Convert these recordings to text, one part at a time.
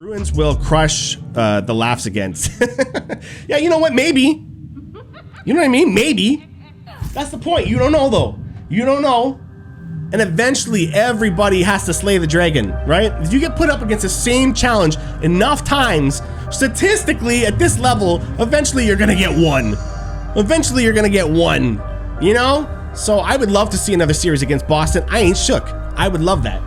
Bruins will crush the laughs against. Yeah, you know what? Maybe. You know what I mean? Maybe. That's the point. You don't know, though. You don't know. And eventually, everybody has to slay the dragon, right? If you get put up against the same challenge enough times, statistically, at this level, eventually you're going to get one. Eventually, you're going to get one. You know? So I would love to see another series against Boston. I ain't shook. I would love that.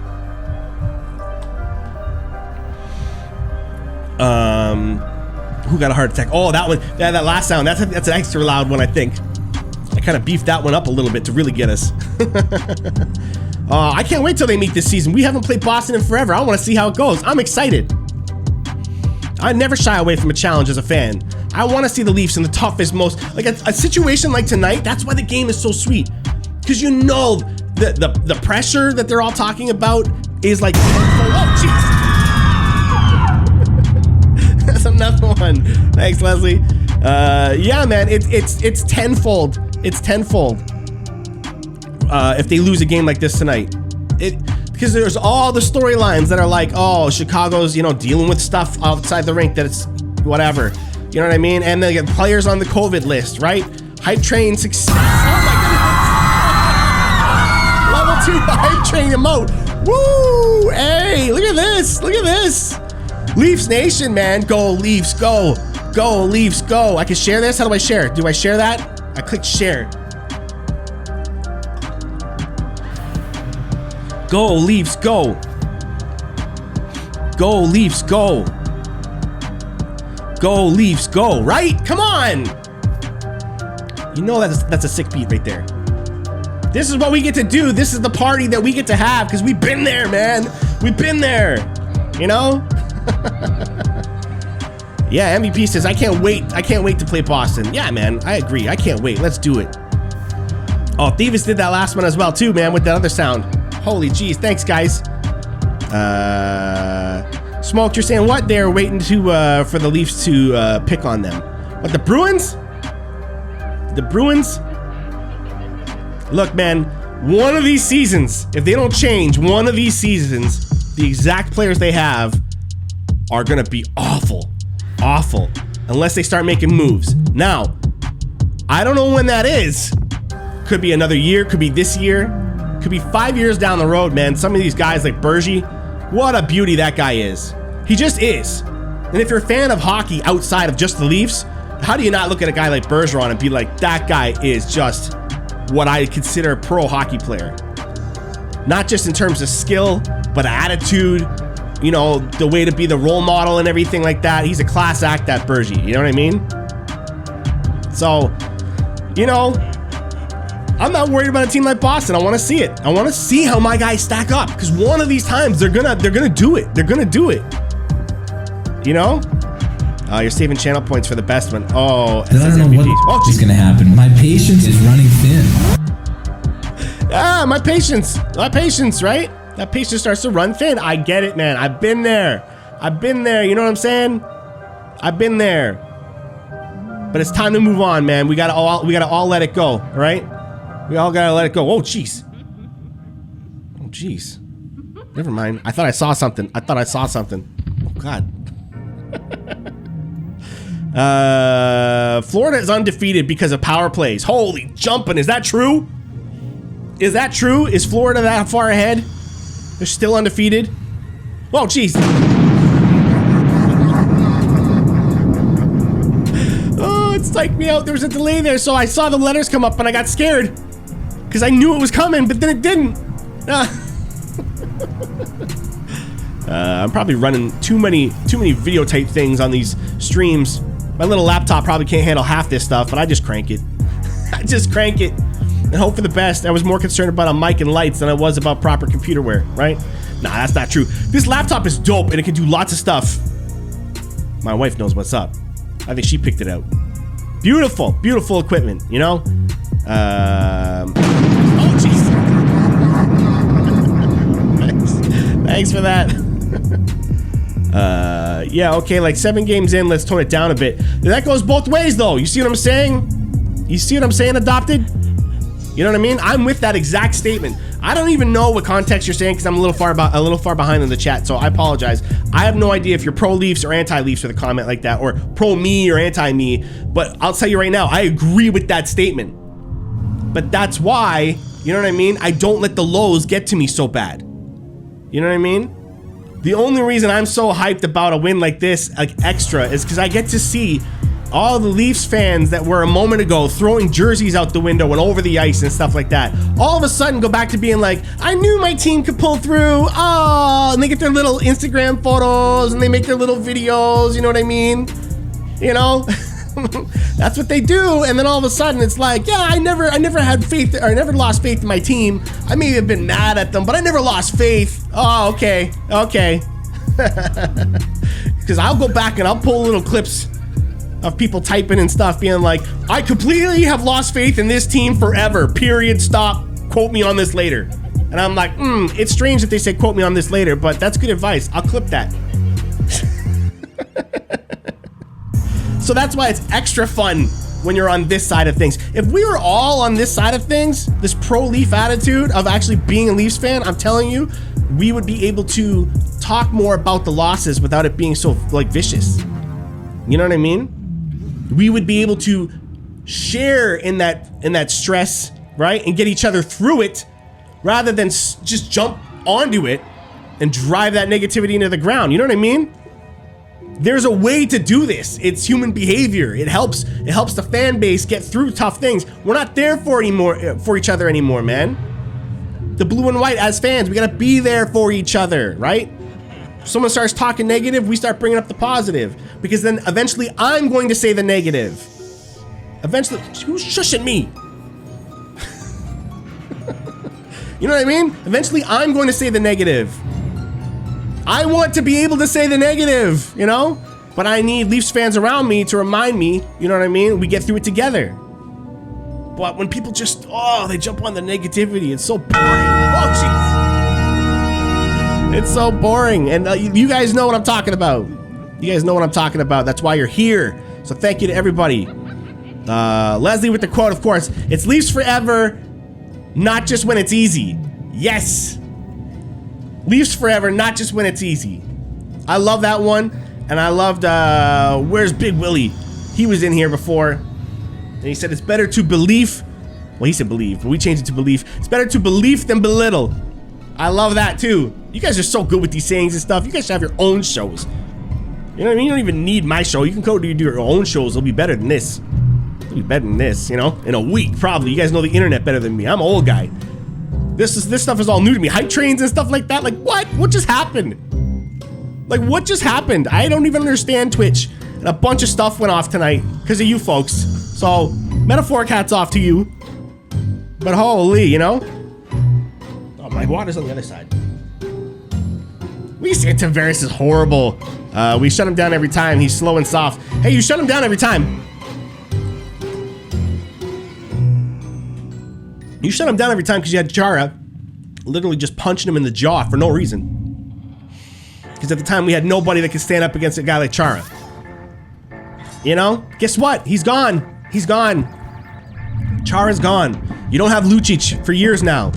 Who got a heart attack? Oh, that one. Yeah, that last sound. That's an extra loud one, I think. I kind of beefed that one up a little bit to really get us. I can't wait till they meet this season. We haven't played Boston in forever. I want to see how it goes. I'm excited. I never shy away from a challenge as a fan. I want to see the Leafs in the toughest, most like a situation like tonight. That's why the game is so sweet, because you know the pressure that they're all talking about is like. Oh, jeez. That's another one. Thanks, Leslie. Yeah, man, it's tenfold. It's tenfold. If they lose a game like this tonight, because there's all the storylines that are like, oh, Chicago's, you know, dealing with stuff outside the rink that it's whatever, you know what I mean? And they get players on the COVID list, right? Hype train success. Oh my goodness! Level 2 hype train emote. Woo! Hey, look at this! Look at this! Leafs Nation, man. Go Leafs, go. Go Leafs, go. I can share this? How do I share? Do I share that? I click share. Go Leafs, go. Go Leafs, go. Go Leafs, go. Right? Come on. You know that's a sick beat right there. This is what we get to do. This is the party that we get to have because we've been there, man. We've been there. You know? Yeah, MVP says, I can't wait to play Boston. Yeah, man, I agree. I can't wait. Let's do it. Oh, Thievis did that last one as well, too, man, with that other sound. Holy jeez. Thanks, guys. Smoked, you're saying what? They're waiting to for the Leafs to pick on them. What, the Bruins? The Bruins? Look, man, one of these seasons, if they don't change, one of these seasons, the exact players they have are going to be awful. Awful. Unless they start making moves. Now, I don't know when that is. Could be another year. Could be this year. Could be 5 years down the road, man. Some of these guys like Bergie, what a beauty that guy is. He just is. And if you're a fan of hockey outside of just the Leafs, how do you not look at a guy like Bergeron and be like, that guy is just what I consider a pro hockey player. Not just in terms of skill, but attitude, you know, the way to be the role model and everything like that. He's a class act, that Bergie. You know what I mean? So, you know, I'm not worried about a team like Boston. I want to see it. I want to see how my guys stack up, because one of these times they're gonna do it. They're gonna do it. You know? You're saving channel points for the best one. Oh, it says MVP. Oh, is gonna happen. My patience is running thin. Ah, my patience, right? That patience starts to run thin. I get it, man. I've been there. You know what I'm saying? I've been there. But it's time to move on, man. We gotta all let it go, all right? We all gotta let it go. Oh, jeez. Oh, jeez. Never mind. I thought I saw something. Oh, God. Florida is undefeated because of power plays. Holy jumping. Is that true? Is that true? Is Florida that far ahead? They're still undefeated? Oh, jeez. Oh, it psyched me out. There was a delay there, so I saw the letters come up and I got scared. Because I knew it was coming, but then it didn't. I'm probably running too many video type things on these streams. My little laptop probably can't handle half this stuff, but I just crank it. I just crank it and hope for the best. I was more concerned about a mic and lights than I was about proper computer wear, right? Nah, that's not true. This laptop is dope and it can do lots of stuff. My wife knows what's up. I think she picked it out. Beautiful, beautiful equipment, you know? Oh, jeez. Thanks for that. Yeah, okay, like 7 games in, let's tone it down a bit. That goes both ways, though. You see what I'm saying? You see what I'm saying, Adopted? You know what I mean? I'm with that exact statement. I don't even know what context you're saying because I'm a little far behind in the chat, so I apologize. I have no idea if you're pro-Leafs or anti-Leafs with a comment like that, or pro-me or anti-me, but I'll tell you right now, I agree with that statement. But that's why, you know what I mean? I don't let the lows get to me so bad. You know what I mean? The only reason I'm so hyped about a win like this, like extra, is because I get to see all the Leafs fans that were a moment ago throwing jerseys out the window and over the ice and stuff like that, all of a sudden go back to being like, I knew my team could pull through. Oh, and they get their little Instagram photos and they make their little videos. You know what I mean? You know, that's what they do. And then all of a sudden it's like, yeah, I never had faith, or I never lost faith in my team. I may have been mad at them, but I never lost faith. Oh, okay. Because I'll go back and I'll pull little clips of people typing and stuff being like, I completely have lost faith in this team forever, period, stop, quote me on this later. And I'm like, it's strange that they say quote me on this later, but that's good advice. I'll clip that. So that's why it's extra fun when you're on this side of things. If we were all on this side of things, this pro-Leaf attitude of actually being a Leafs fan, I'm telling you, we would be able to talk more about the losses without it being so like vicious. You know what I mean? We would be able to share in that stress, right? And get each other through it rather than just jump onto it and drive that negativity into the ground. You know what I mean? There's a way to do this. It's human behavior. It helps the fan base get through tough things. We're not there for each other anymore, man. The blue and white, as fans, we gotta be there for each other, right? If someone starts talking negative, we start bringing up the positive, because then eventually I'm going to say the negative. Eventually, who's shushing me? You know what I mean? Eventually I'm going to say the negative. I want to be able to say the negative, you know? But I need Leafs fans around me to remind me, you know what I mean? We get through it together. But when people just, they jump on the negativity, it's so boring. Oh, jeez. It's so boring. And you guys know what I'm talking about. You guys know what I'm talking about. That's why you're here. So thank you to everybody. Leslie with the quote, of course. It's Leafs forever, not just when it's easy. Yes. Leafs forever, not just when it's easy. I love that one. And I loved, where's Big Willie? He was in here before. And he said, it's better to believe. Well, he said believe, but we changed it to belief. It's better to believe than belittle. I love that too. You guys are so good with these sayings and stuff. You guys should have your own shows. You know what I mean? You don't even need my show. You can go do your own shows. It'll be better than this. It'll be better than this, you know? In a week, probably. You guys know the internet better than me. I'm an old guy. This stuff is all new to me. Hype trains and stuff like that. Like, what? What just happened? Like, what just happened? I don't even understand Twitch. And a bunch of stuff went off tonight because of you folks. So, metaphoric hats off to you. But holy, you know? Oh, my water's on the other side. We say Tavares is horrible. We shut him down every time. He's slow and soft. Hey, you shut him down every time. You shut him down every time because you had Chara literally just punching him in the jaw for no reason. Because at the time we had nobody that could stand up against a guy like Chara. You know? Guess what? He's gone. He's gone. Chara's gone. You don't have Lucic for years now.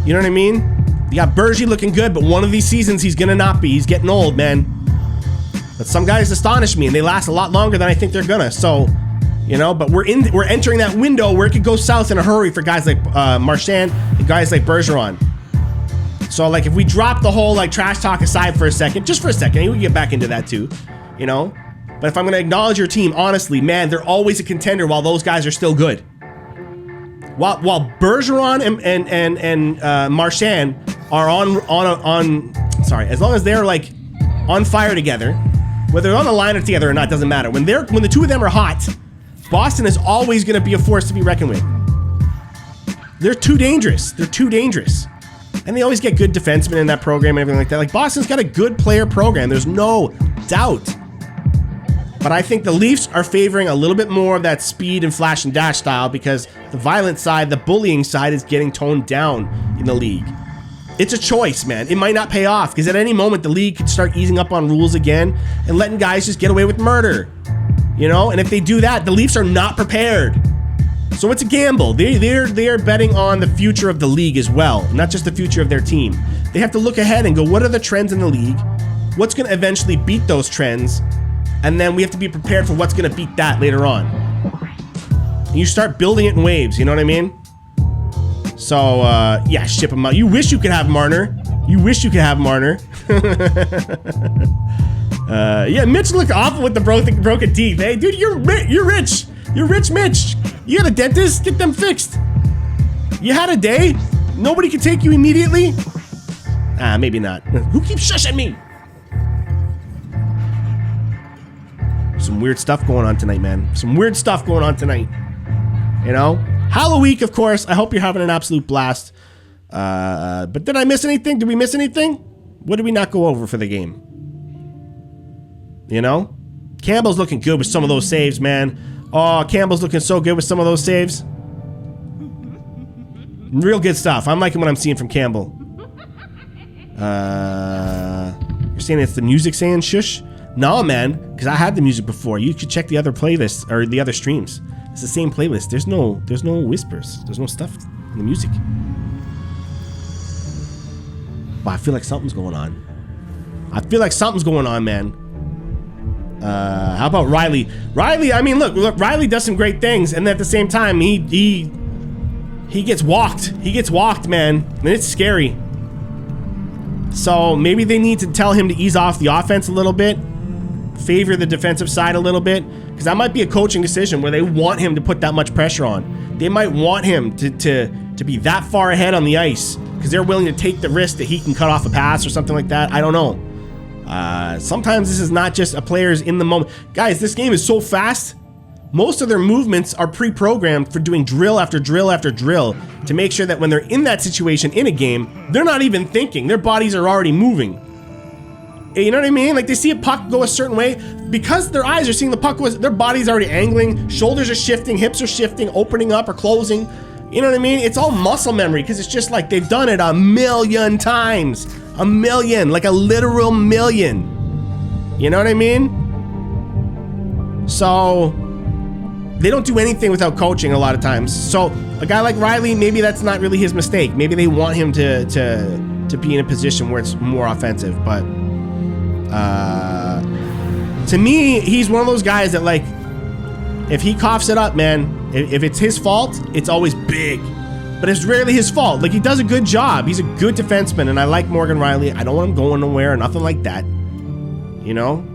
You know what I mean? You got Bergie looking good, but one of these seasons he's gonna not be. He's getting old, man. But some guys astonish me and they last a lot longer than I think they're gonna. So, you know, but we're entering that window where it could go south in a hurry for guys like Marchand and guys like Bergeron. So like if we drop the whole like trash talk aside for a second, just for a second, we can get back into that too, you know? But if I'm gonna acknowledge your team, honestly, man, they're always a contender while those guys are still good. While Bergeron and Marchand are sorry, as long as they're like on fire together, whether they're on the line or together or not, doesn't matter. When the two of them are hot, Boston is always going to be a force to be reckoned with. They're too dangerous. They're too dangerous. And they always get good defensemen in that program and everything like that. Like, Boston's got a good player program. There's no doubt. But I think the Leafs are favoring a little bit more of that speed and flash and dash style because the violent side, the bullying side is getting toned down in the league. It's a choice, man. It might not pay off because at any moment the league could start easing up on rules again and letting guys just get away with murder. You know, and if they do that, the Leafs are not prepared. So it's a gamble. They're betting on the future of the league as well, not just the future of their team. They have to look ahead and go, what are the trends in the league? What's going to eventually beat those trends? And then we have to be prepared for what's going to beat that later on. And you start building it in waves, you know what I mean? So, yeah, ship them out. You wish you could have Marner. You wish you could have Marner. Yeah, Mitch looked awful with the broken teeth. Hey, dude, you're rich. You're rich, Mitch. You got a dentist? Get them fixed. You had a day? Nobody can take you immediately? Maybe not. Who keeps shushing me? Some weird stuff going on tonight, man. Some weird stuff going on tonight. You know? Halloween, of course. I hope you're having an absolute blast. But did I miss anything? Did we miss anything? What did we not go over for the game? You know? Campbell's looking good with some of those saves, man. Oh, Campbell's looking so good with some of those saves. Real good stuff. I'm liking what I'm seeing from Campbell. You're saying it's the music saying shush? No, man, because I had the music before. You could check the other playlists or the other streams. It's the same playlist. There's no whispers. There's no stuff in the music. But I feel like something's going on. I feel like something's going on, man. How about Rielly? Rielly, I mean, look, Rielly does some great things, and at the same time, he gets walked. He gets walked, man, and it's scary. So maybe they need to tell him to ease off the offense a little bit, favor the defensive side a little bit, because that might be a coaching decision where they want him to put that much pressure on. They might want him to be that far ahead on the ice because they're willing to take the risk that he can cut off a pass or something like that. I don't know. Sometimes this is not just a player's in the moment. Guys, this game is so fast. Most of their movements are pre-programmed for doing drill after drill after drill to make sure that when they're in that situation in a game, they're not even thinking. Their bodies are already moving. You know what I mean? Like they see a puck go a certain way because their eyes are seeing the puck go, their body's already angling, shoulders are shifting, hips are shifting, opening up or closing. You know what I mean? It's all muscle memory because it's just like they've done it a million times. A million, like a literal million. You know what I mean? So they don't do anything without coaching a lot of times. So a guy like Rielly, maybe that's not really his mistake. Maybe they want him to be in a position where it's more offensive. But to me, he's one of those guys that like, if he coughs it up, man, if it's his fault, it's always big. But it's rarely his fault. Like, he does a good job. He's a good defenseman, and I like Morgan Rielly. I don't want him going nowhere or nothing like that. You know?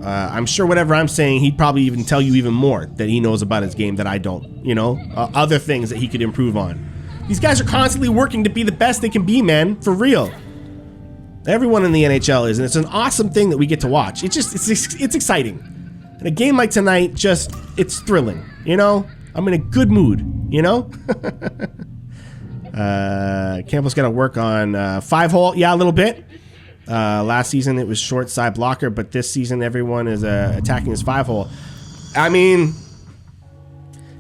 I'm sure whatever I'm saying, he'd probably even tell you even more that he knows about his game that I don't. You know? Other things that he could improve on. These guys are constantly working to be the best they can be, man. For real. Everyone in the NHL is, and it's an awesome thing that we get to watch. It's exciting. And a game like tonight, it's thrilling. You know? I'm in a good mood. You know? Campbell's got to work on 5-hole. Yeah, a little bit. Last season it was short side blocker, but this season everyone is attacking his 5-hole. I mean,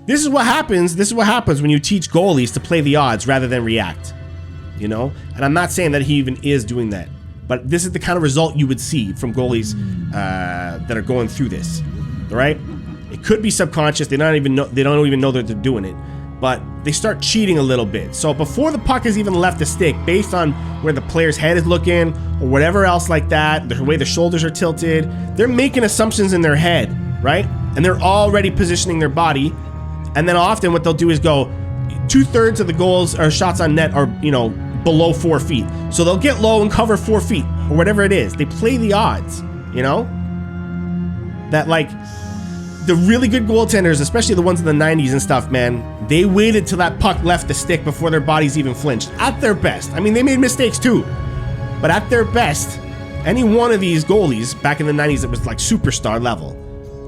this is what happens. This is what happens when you teach goalies to play the odds rather than react. You know? And I'm not saying that he even is doing that, but this is the kind of result you would see from goalies that are going through this. All right? It could be subconscious. They don't even know that they're doing it. But they start cheating a little bit. So before the puck has even left the stick, based on where the player's head is looking or whatever else like that, the way the shoulders are tilted, they're making assumptions in their head, right? And they're already positioning their body. And then often what they'll do is go 2/3 of the goals or shots on net are, you know, below 4 feet. So they'll get low and cover 4 feet or whatever it is. They play the odds, you know? That like the really good goaltenders, especially the ones in the 90s and stuff, man, they waited till that puck left the stick before their bodies even flinched. At their best. I mean, they made mistakes too. But at their best, any one of these goalies back in the 90s that was like superstar level,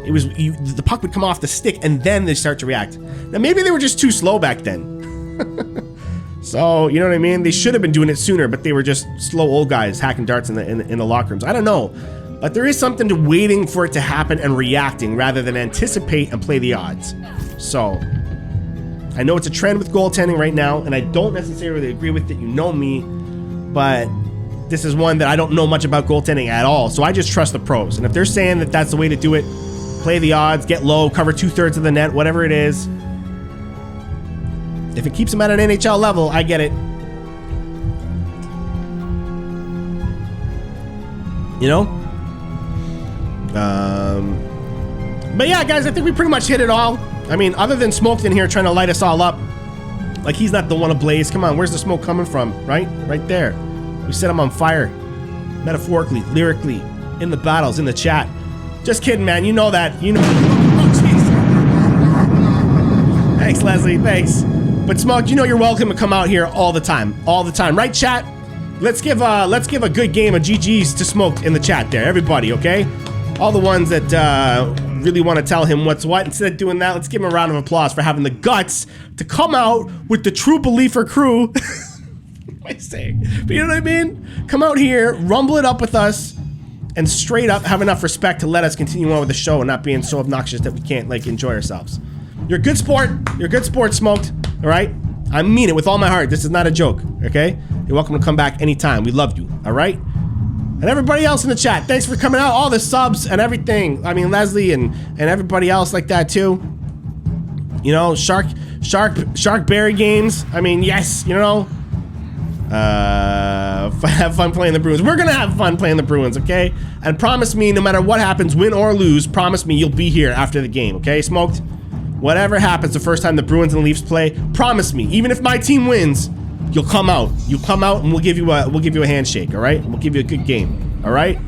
it was the puck would come off the stick and then they start to react. Now, maybe they were just too slow back then. So, you know what I mean? They should have been doing it sooner, but they were just slow old guys hacking darts in the locker rooms. I don't know. But there is something to waiting for it to happen and reacting rather than anticipate and play the odds. So, I know it's a trend with goaltending right now, and I don't necessarily agree with it. You know me, but this is one that I don't know much about goaltending at all. So I just trust the pros. And if they're saying that that's the way to do it, play the odds, get low, cover 2/3 of the net, whatever it is, If it keeps him at an NHL level, I get it. You know? But yeah, guys, I think we pretty much hit it all. I mean, other than Smoked in here trying to light us all up. Like, he's not the one ablaze. Come on, where's the smoke coming from? Right? Right there. We set him on fire. Metaphorically, lyrically, in the battles, in the chat. Just kidding, man. You know that. You know. Oh, jeez. Thanks, Leslie. Thanks. But Smoked, you know you're welcome to come out here all the time. All the time. Right, chat? Let's give a good game of GG's to Smoked in the chat there. Everybody, okay? All the ones that really want to tell him what's what. Instead of doing that, let's give him a round of applause for having the guts to come out with the trubeleafer crew. What am I saying? But you know what I mean? Come out here, rumble it up with us, and straight up have enough respect to let us continue on with the show and not being so obnoxious that we can't, like, enjoy ourselves. You're a good sport. You're a good sport, Smoked. All right? I mean it with all my heart. This is not a joke, okay? You're welcome to come back anytime. We love you, all right? And everybody else in the chat, thanks for coming out. All the subs and everything. I mean, Leslie and everybody else like that too. You know, Shark Berry games. I mean, yes, you know. Have fun playing the Bruins. We're gonna have fun playing the Bruins, okay? And promise me, no matter what happens, win or lose, promise me you'll be here after the game, okay, Smoked? Whatever happens the first time the Bruins and the Leafs play, promise me, even if my team wins, you'll come out. You'll come out and we'll give you a handshake, all right? We'll give you a good game, all right?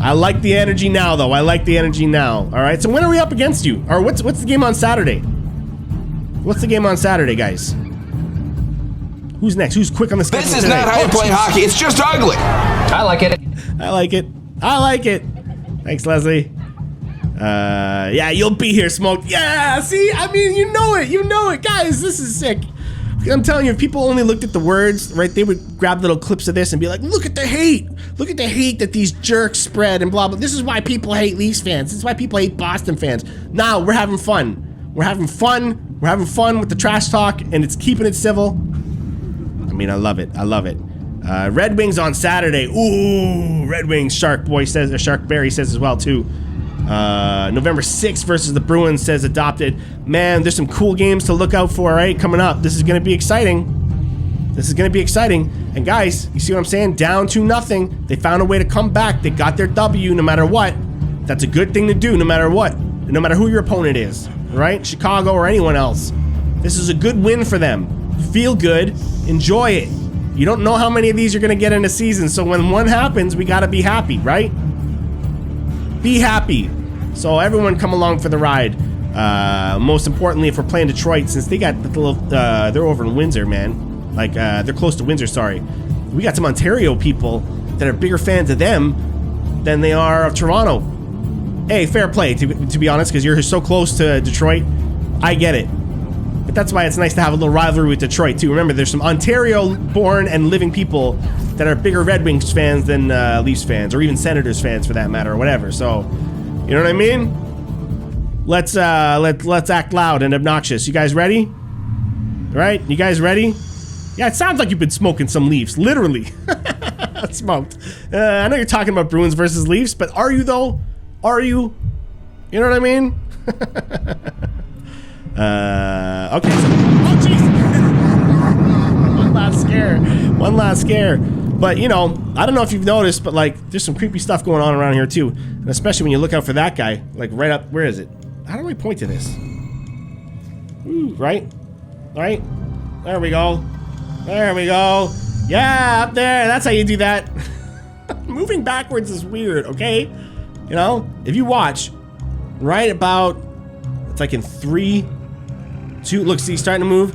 I like the energy now, though. I like the energy now, all right? So when are we up against you? Or what's the game on Saturday? What's the game on Saturday, guys? Who's next? Who's quick on the schedule? This is not how you play hockey. It's just ugly. I like it. I like it. I like it. Thanks, Leslie. Yeah, you'll be here, Smoked. Yeah, see? I mean, you know it. You know it. Guys, this is sick. I'm telling you, if people only looked at the words, right, they would grab little clips of this and be like, look at the hate. Look at the hate that these jerks spread and blah, blah. This is why people hate Leafs fans. This is why people hate Boston fans. Now, we're having fun. We're having fun. We're having fun with the trash talk, and it's keeping it civil. I mean, I love it. I love it. Red Wings on Saturday. Ooh, Red Wings. Shark Boy says, or Shark Berry says as well, too. November 6th versus the Bruins, says Adopted. Man, there's some cool games to look out for, right? Coming up. This is going to be exciting. This is going to be exciting. And guys, you see what I'm saying? Down 2-0. They found a way to come back. They got their W no matter what. That's a good thing to do no matter what. No matter who your opponent is, right? Chicago or anyone else. This is a good win for them. Feel good. Enjoy it. You don't know how many of these you're going to get in a season, so when one happens, we got to be happy, right? Be happy. So everyone come along for the ride. Most importantly, if we're playing Detroit, since they got the little, they're over in Windsor, man. Like, they're close to Windsor, sorry. We got some Ontario people that are bigger fans of them than they are of Toronto. Hey, fair play, to be honest, because you're so close to Detroit. I get it. But that's why it's nice to have a little rivalry with Detroit, too. Remember, there's some Ontario-born and living people that are bigger Red Wings fans than Leafs fans, or even Senators fans, for that matter, or whatever. So, you know what I mean? Let's act loud and obnoxious. You guys ready? All right? You guys ready? Yeah, it sounds like you've been smoking some Leafs, literally. Smoked. I know you're talking about Bruins versus Leafs, but are you, though? Are you? You know what I mean? Okay. So, oh, jeez. One last scare. But, you know, I don't know if you've noticed, but, like, there's some creepy stuff going on around here, too. And especially when you look out for that guy, like, right up, where is it? How do I point to this? Ooh, right? Right? There we go. There we go. Yeah, up there. That's how you do that. Moving backwards is weird, okay? You know, if you watch, right about, it's like in 3, 2, look, see, he's starting to move.